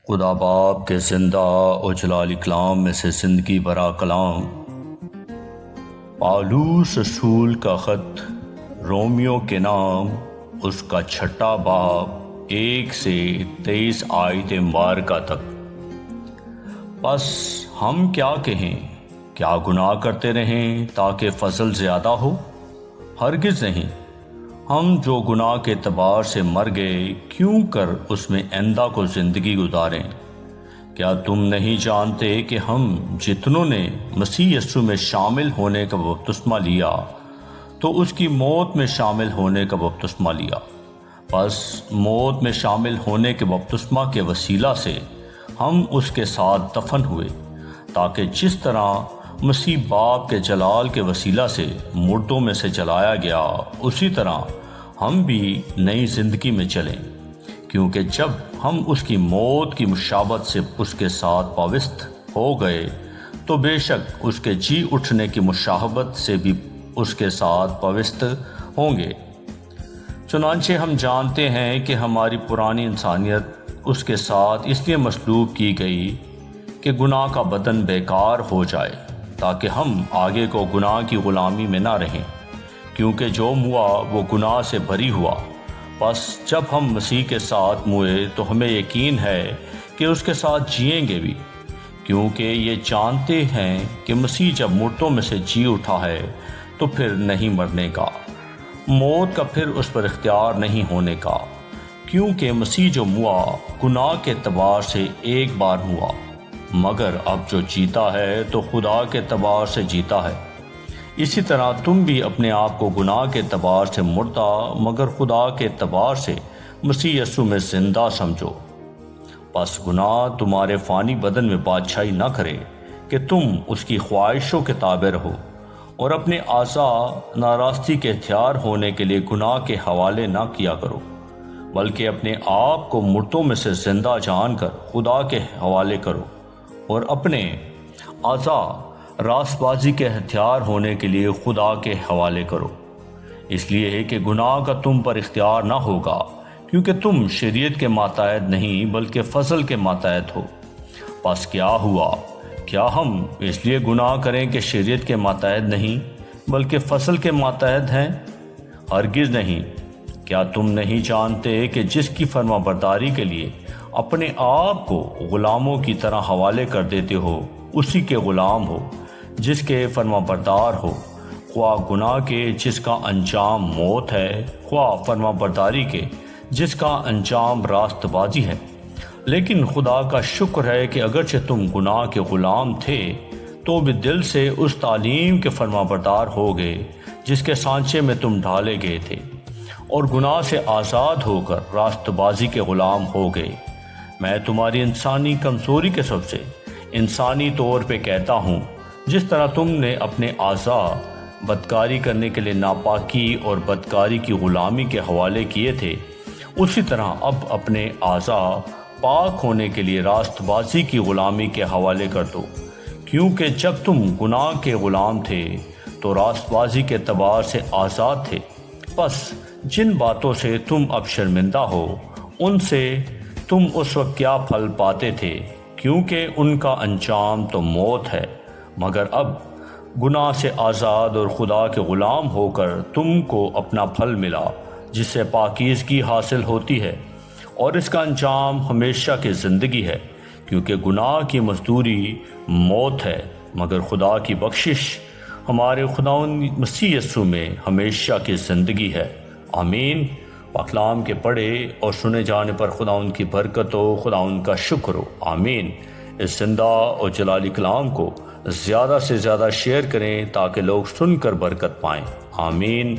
خدا باپ کے زندہ و جلالی کلام میں سے زندگی برا کلام، پالوس رسول کا خط رومیو کے نام، اس کا 6 باب 1 سے 23 آیت مبارکہ تک۔ بس ہم کیا کہیں؟ کیا گناہ کرتے رہیں تاکہ فضل زیادہ ہو؟ ہرگز نہیں۔ ہم جو گناہ کے اعتبار سے مر گئے، کیوں کر اس میں آئندہ کو زندگی گزاریں؟ کیا تم نہیں جانتے کہ ہم جتنوں نے مسیح یسوع میں شامل ہونے کا بپتسمہ لیا تو اس کی موت میں شامل ہونے کا بپتسمہ لیا؟ بس موت میں شامل ہونے کے بپتسمہ کے وسیلہ سے ہم اس کے ساتھ دفن ہوئے، تاکہ جس طرح مسیح باپ کے جلال کے وسیلہ سے مردوں میں سے جلایا گیا، اسی طرح ہم بھی نئی زندگی میں چلیں۔ کیونکہ جب ہم اس کی موت کی مشابہت سے اس کے ساتھ پاوست ہو گئے تو بے شک اس کے جی اٹھنے کی مشابہت سے بھی اس کے ساتھ پاوست ہوں گے۔ چنانچہ ہم جانتے ہیں کہ ہماری پرانی انسانیت اس کے ساتھ اس لیے مسلوب کی گئی کہ گناہ کا بدن بیکار ہو جائے، تاکہ ہم آگے کو گناہ کی غلامی میں نہ رہیں، کیونکہ جو ہوا وہ گناہ سے بری ہوا۔ بس جب ہم مسیح کے ساتھ موئے تو ہمیں یقین ہے کہ اس کے ساتھ جئیں گے بھی، کیونکہ یہ جانتے ہیں کہ مسیح جب مردوں میں سے جی اٹھا ہے تو پھر نہیں مرنے کا، موت کا پھر اس پر اختیار نہیں ہونے کا، کیونکہ مسیح جو ہوا گناہ کے اعتبار سے ایک بار ہوا، مگر اب جو جیتا ہے تو خدا کے اعتبار سے جیتا ہے۔ اسی طرح تم بھی اپنے آپ کو گناہ کے اعتبار سے مردہ مگر خدا کے اعتبار سے مسیح یسوع میں زندہ سمجھو۔ بس گناہ تمہارے فانی بدن میں بادشاہی نہ کرے کہ تم اس کی خواہشوں کے تابع رہو، اور اپنے اعضاء ناراستی کے ہتھیار ہونے کے لیے گناہ کے حوالے نہ کیا کرو، بلکہ اپنے آپ کو مردوں میں سے زندہ جان کر خدا کے حوالے کرو، اور اپنے اعضاء راست بازی کے ہتھیار ہونے کے لیے خدا کے حوالے کرو، اس لیے کہ گناہ کا تم پر اختیار نہ ہوگا، کیونکہ تم شریعت کے ماتحت نہیں بلکہ فضل کے ماتحت ہو۔ پس کیا ہوا؟ کیا ہم اس لیے گناہ کریں کہ شریعت کے ماتحت نہیں بلکہ فضل کے ماتحت ہیں؟ ہرگز نہیں۔ کیا تم نہیں جانتے کہ جس کی فرما برداری کے لیے اپنے آپ کو غلاموں کی طرح حوالے کر دیتے ہو، اسی کے غلام ہو جس کے فرما بردار ہو، خواہ گناہ کے جس کا انجام موت ہے، خواہ فرما برداری کے جس کا انجام راست بازی ہے۔ لیکن خدا کا شکر ہے کہ اگرچہ تم گناہ کے غلام تھے تو بھی دل سے اس تعلیم کے فرما بردار ہو گئے جس کے سانچے میں تم ڈھالے گئے تھے، اور گناہ سے آزاد ہو کر راست بازی کے غلام ہو گئے۔ میں تمہاری انسانی کمزوری کے سب سے انسانی طور پہ کہتا ہوں، جس طرح تم نے اپنے اعضاء بدکاری کرنے کے لیے ناپاکی اور بدکاری کی غلامی کے حوالے کیے تھے، اسی طرح اب اپنے اعضاء پاک ہونے کے لیے راست بازی کی غلامی کے حوالے کر دو، کیونکہ جب تم گناہ کے غلام تھے تو راست بازی کے اعتبار سے آزاد تھے۔ بس جن باتوں سے تم اب شرمندہ ہو، ان سے تم اس وقت کیا پھل پاتے تھے، کیونکہ ان کا انجام تو موت ہے، مگر اب گناہ سے آزاد اور خدا کے غلام ہو کر تم کو اپنا پھل ملا، جس سے پاکیزگی حاصل ہوتی ہے، اور اس کا انجام ہمیشہ کی زندگی ہے، کیونکہ گناہ کی مزدوری موت ہے، مگر خدا کی بخشش ہمارے خداوند مسیح یسوع میں ہمیشہ کی زندگی ہے۔ آمین۔ پاکلام کے پڑھے اور سنے جانے پر خداوند کی برکت ہو، خداوند کا شکر ہو۔ آمین۔ اس زندہ اور جلالی کلام کو زیادہ سے زیادہ شیئر کریں تاکہ لوگ سن کر برکت پائیں۔ آمین۔